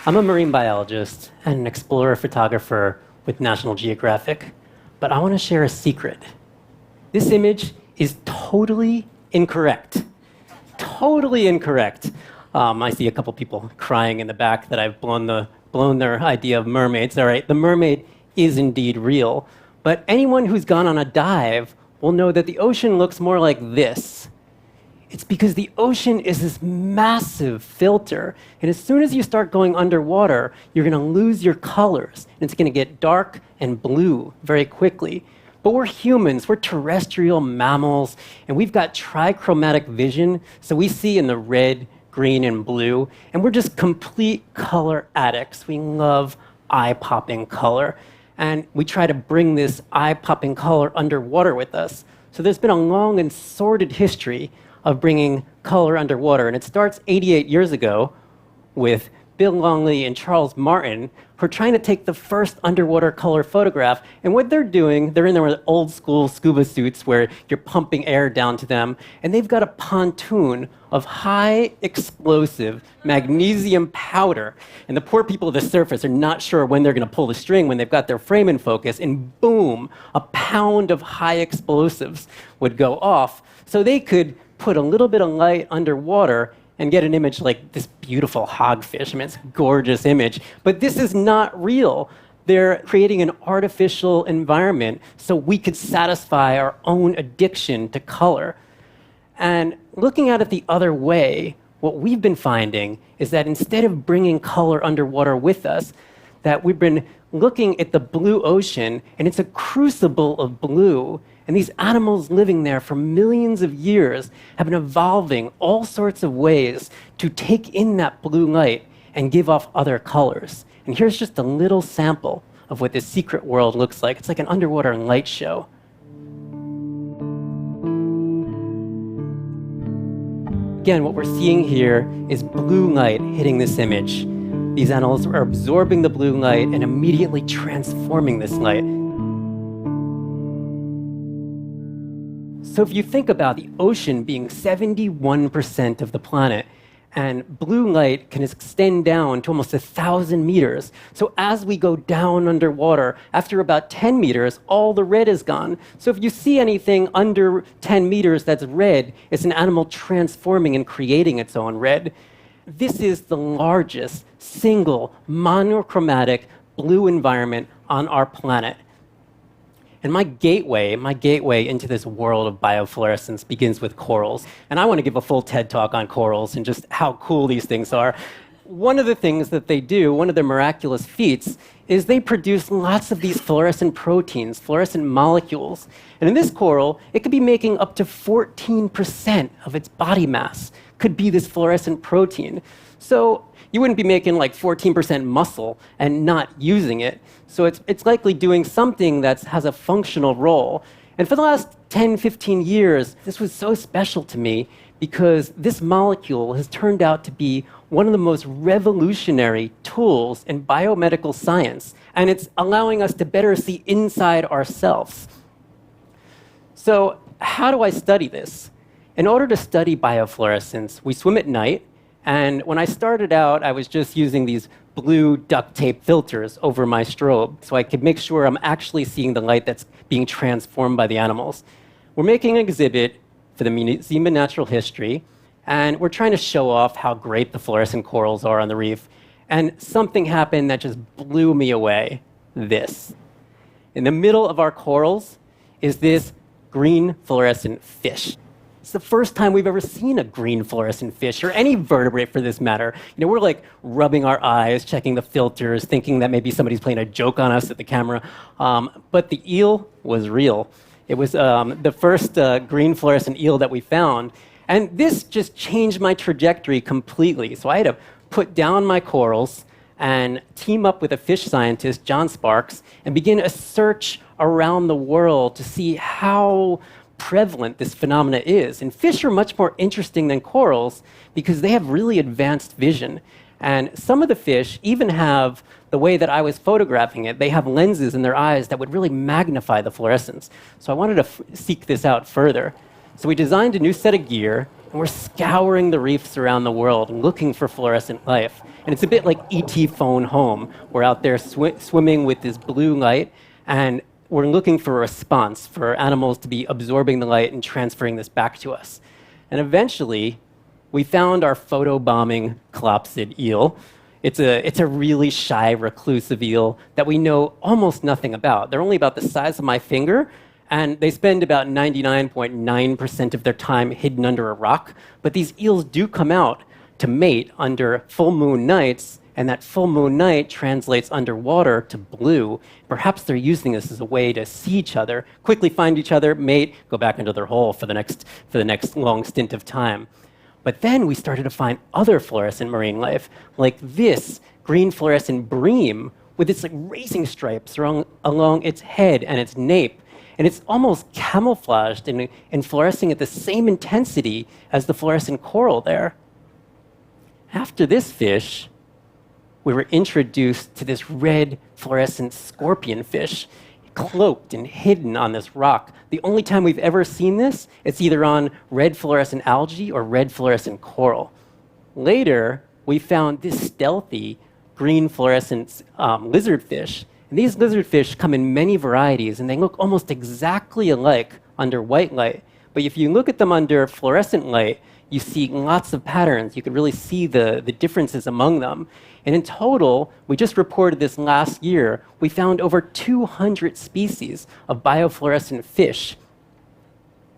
I'm a marine biologist and an explorer photographer with National Geographic, but I want to share a secret. This image is totally incorrect. Totally incorrect. I see a couple people crying in the back that I've blown their idea of mermaids. All right, the mermaid is indeed real, but anyone who's gone on a dive will know that the ocean looks more like this. It's because the ocean is this massive filter, and as soon as you start going underwater, you're going to lose your colors, and it's going to get dark and blue very quickly. But we're humans, we're terrestrial mammals, and we've got trichromatic vision, so we see in the red, green, and blue, and we're just complete color addicts. We love eye-popping color, and we try to bring this eye-popping color underwater with us. So there's been a long and sordid history of bringing color underwater. And it starts 88 years ago with Bill Longley and Charles Martin, who are trying to take the first underwater color photograph. And what they're doing, they're in their old school scuba suits where you're pumping air down to them. And they've got a pontoon of high explosive magnesium powder. And the poor people at the surface are not sure when they're going to pull the string when they've got their frame in focus. And boom, a pound of high explosives would go off. So they could put a little bit of light underwater and get an image like this beautiful hogfish. I mean, it's a gorgeous image, but this is not real. They're creating an artificial environment so we could satisfy our own addiction to color. And looking at it the other way, what we've been finding is that instead of bringing color underwater with us, that we've been looking at the blue ocean, and it's a crucible of blue. And these animals living there for millions of years have been evolving all sorts of ways to take in that blue light and give off other colors. And here's just a little sample of what this secret world looks like. It's like an underwater light show. Again, what we're seeing here is blue light hitting this image. These animals are absorbing the blue light and immediately transforming this light. So if you think about the ocean being 71% of the planet, and blue light can extend down to almost 1,000 meters. So as we go down underwater, after about 10 meters, all the red is gone. So if you see anything under 10 meters that's red, it's an animal transforming and creating its own red. This is the largest single monochromatic blue environment on our planet. And my gateway into this world of biofluorescence begins with corals. And I want to give a full TED talk on corals and just how cool these things are. One of the things that they do, one of their miraculous feats, is they produce lots of these fluorescent proteins, fluorescent molecules. And in this coral, it could be making up to 14% of its body mass could be this fluorescent protein. So you wouldn't be making like 14% muscle and not using it. So it's likely doing something that has a functional role. And for the last 10, 15 years, this was so special to me because this molecule has turned out to be one of the most revolutionary tools in biomedical science. And it's allowing us to better see inside ourselves. So how do I study this? In order to study biofluorescence, we swim at night. And when I started out, I was just using these blue duct tape filters over my strobe so I could make sure I'm actually seeing the light that's being transformed by the animals. We're making an exhibit for the Museum of Natural History, and we're trying to show off how great the fluorescent corals are on the reef. And something happened that just blew me away. This. In the middle of our corals is this green fluorescent fish. It's the first time we've ever seen a green fluorescent fish, or any vertebrate for this matter. You know, we're like rubbing our eyes, checking the filters, thinking that maybe somebody's playing a joke on us at the camera. But the eel was real. It was the first green fluorescent eel that we found. And this just changed my trajectory completely. So I had to put down my corals and team up with a fish scientist, John Sparks, and begin a search around the world to see how prevalent this phenomena is. And fish are much more interesting than corals because they have really advanced vision. And some of the fish even have the way that I was photographing it. They have lenses in their eyes that would really magnify the fluorescence. So I wanted to seek this out further. So we designed a new set of gear And we're scouring the reefs around the world looking for fluorescent life. And it's a bit like E.T. Phone Home. We're out there swimming with this blue light, and we're looking for a response, for animals to be absorbing the light and transferring this back to us. And eventually, we found our photobombing collapsid eel. It's a really shy, reclusive eel that we know almost nothing about. They're only about the size of my finger, and they spend about 99.9% of their time hidden under a rock. But these eels do come out to mate under full moon nights, and that full moon night translates underwater to blue. Perhaps they're using this as a way to see each other, quickly find each other, mate, go back into their hole for the next long stint of time. But then we started to find other fluorescent marine life, like this green fluorescent bream with its racing stripes along its head and its nape. And it's almost camouflaged and fluorescing at the same intensity as the fluorescent coral there. After this fish, we were introduced to this red fluorescent scorpion fish, cloaked and hidden on this rock. The only time we've ever seen this, it's either on red fluorescent algae or red fluorescent coral. Later, we found this stealthy green fluorescent lizardfish. And these lizardfish come in many varieties, and they look almost exactly alike under white light. But if you look at them under fluorescent light, you see lots of patterns. You can really see the differences among them. And in total, we just reported this last year, we found over 200 species of biofluorescent fish.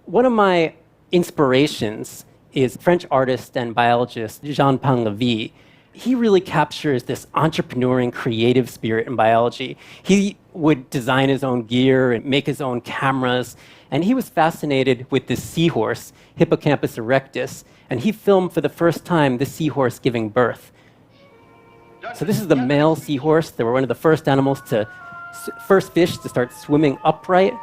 One of my inspirations is French artist and biologist Jean-Paul Lévy. He really captures this entrepreneurial creative spirit in biology. He would design his own gear and make his own cameras, and he was fascinated with this seahorse, Hippocampus erectus, and he filmed for the first time the seahorse giving birth. So this is the male seahorse. They were one of the first fish to start swimming upright,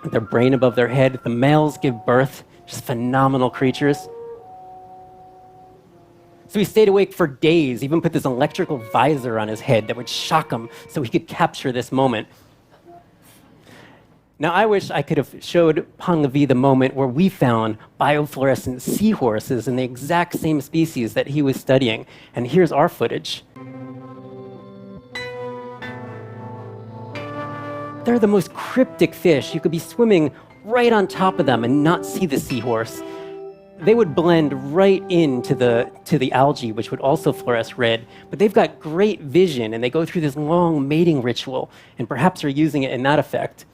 with their brain above their head. The males give birth, just phenomenal creatures. So he stayed awake for days, even put this electrical visor on his head that would shock him so he could capture this moment. Now, I wish I could have showed Lévy the moment where we found biofluorescent seahorses in the exact same species that he was studying. And here's our footage. They're the most cryptic fish. You could be swimming right on top of them and not see the seahorse. They would blend right into the algae, which would also fluoresce red. But they've got great vision, and they go through this long mating ritual, and perhaps are using it in that effect.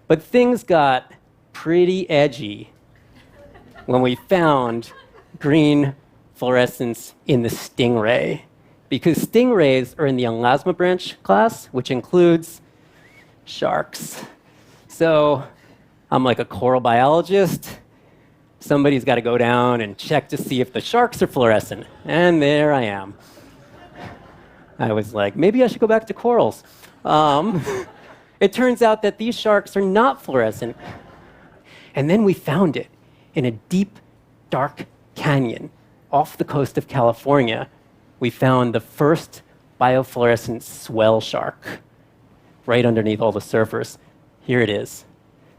But things got pretty edgy when we found green fluorescence in the stingray. Because stingrays are in the elasmobranch class, which includes sharks. So I'm like a coral biologist. Somebody's got to go down and check to see if the sharks are fluorescent. And there I am. I was like, maybe I should go back to corals. It turns out that these sharks are not fluorescent. And then we found it in a deep, dark canyon off the coast of California. We found the first biofluorescent swell shark right underneath all the surfers. Here it is.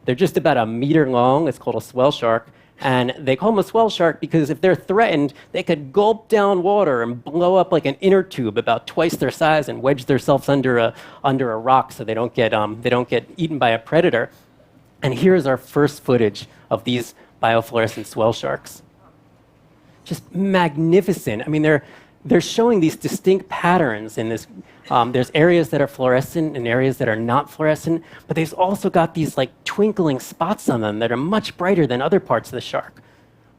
They're just about a meter long. It's called a swell shark. And they call them a swell shark because if they're threatened, they could gulp down water and blow up like an inner tube about twice their size and wedge themselves under a rock so they don't get eaten by a predator. And here's our first footage of these biofluorescent swell sharks. Just magnificent. I mean, they're showing these distinct patterns in this. There's areas that are fluorescent and areas that are not fluorescent, but they've also got these like twinkling spots on them that are much brighter than other parts of the shark.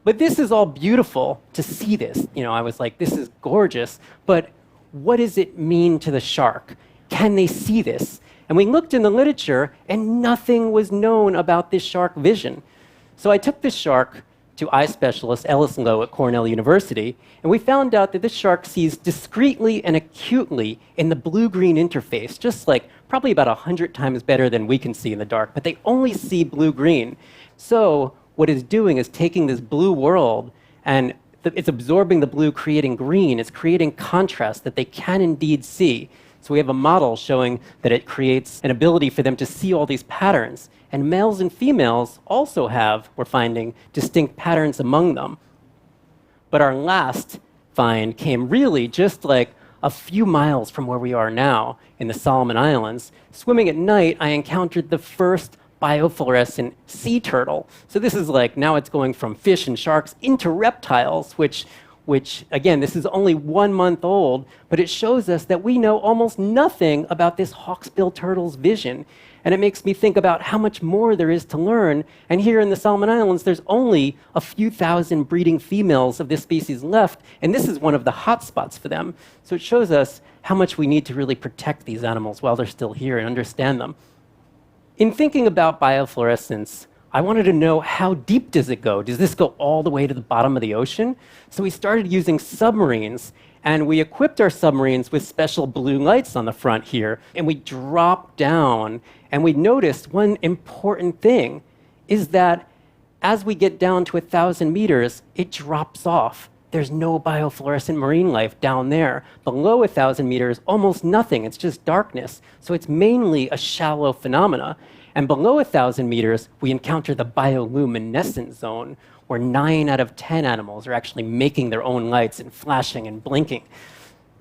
But this is all beautiful to see this. I was like, this is gorgeous, but what does it mean to the shark? Can they see this? And we looked in the literature, and nothing was known about this shark vision. So I took this shark to eye specialist Ellis Lowe at Cornell University, and we found out that this shark sees discretely and acutely in the blue-green interface, just like probably about 100 times better than we can see in the dark, but they only see blue-green. So what it's doing is taking this blue world, and it's absorbing the blue, creating green. It's creating contrast that they can indeed see. So we have a model showing that it creates an ability for them to see all these patterns. And males and females also have, we're finding, distinct patterns among them. But our last find came really just like a few miles from where we are now in the Solomon Islands. Swimming at night, I encountered the first biofluorescent sea turtle. So this is like, now it's going from fish and sharks into reptiles, which again, this is only 1 month old, but it shows us that we know almost nothing about this hawksbill turtle's vision. And it makes me think about how much more there is to learn. And here in the Solomon Islands, there's only a few thousand breeding females of this species left, and this is one of the hot spots for them. So it shows us how much we need to really protect these animals while they're still here and understand them. In thinking about biofluorescence, I wanted to know, how deep does it go? Does this go all the way to the bottom of the ocean? So we started using submarines, and we equipped our submarines with special blue lights on the front here, and we dropped down, and we noticed one important thing is that as we get down to 1,000 meters, it drops off. There's no biofluorescent marine life down there. Below 1,000 meters, almost nothing. It's just darkness. So it's mainly a shallow phenomena. And below 1,000 meters, we encounter the bioluminescent zone, where 9 out of 10 animals are actually making their own lights and flashing and blinking.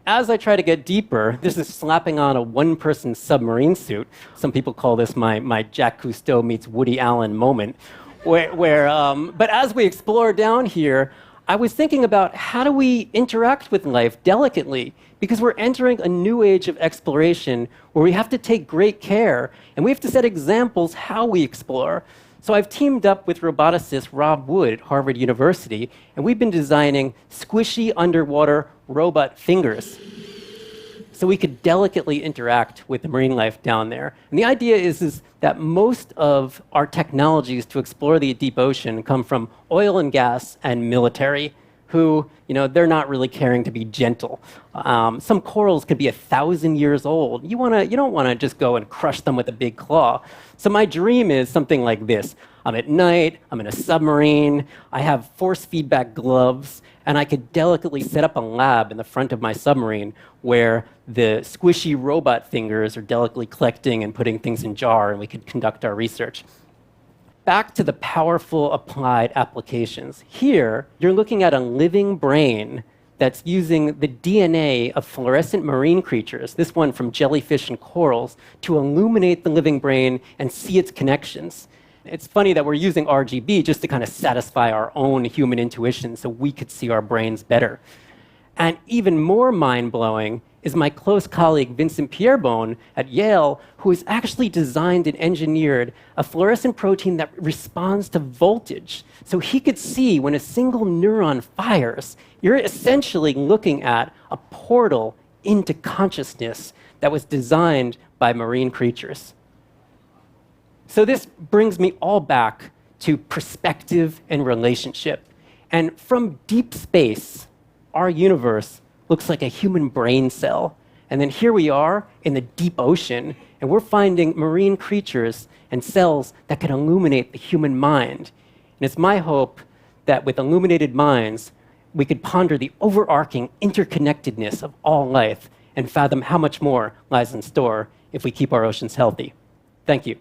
As I try to get deeper, this is slapping on a one-person submarine suit. Some people call this my Jacques Cousteau meets Woody Allen moment. But as we explore down here, I was thinking about, how do we interact with life delicately? Because we're entering a new age of exploration where we have to take great care, and we have to set examples how we explore. So I've teamed up with roboticist Rob Wood at Harvard University, and we've been designing squishy underwater robot fingers so we could delicately interact with the marine life down there. And the idea is that most of our technologies to explore the deep ocean come from oil and gas and military, who, they're not really caring to be gentle. Some corals could be 1,000 years old. You don't want to just go and crush them with a big claw. So my dream is something like this. I'm at night, I'm in a submarine, I have force feedback gloves, and I could delicately set up a lab in the front of my submarine where the squishy robot fingers are delicately collecting and putting things in jar, and we could conduct our research. Back to the powerful applied applications. Here, you're looking at a living brain that's using the DNA of fluorescent marine creatures, this one from jellyfish and corals, to illuminate the living brain and see its connections. It's funny that we're using RGB just to kind of satisfy our own human intuition so we could see our brains better. And even more mind-blowing is my close colleague Vincent Pierrebonne at Yale, who has actually designed and engineered a fluorescent protein that responds to voltage. So he could see when a single neuron fires, you're essentially looking at a portal into consciousness that was designed by marine creatures. So this brings me all back to perspective and relationship. And from deep space, our universe looks like a human brain cell. And then here we are in the deep ocean, and we're finding marine creatures and cells that can illuminate the human mind. And it's my hope that with illuminated minds, we could ponder the overarching interconnectedness of all life and fathom how much more lies in store if we keep our oceans healthy. Thank you.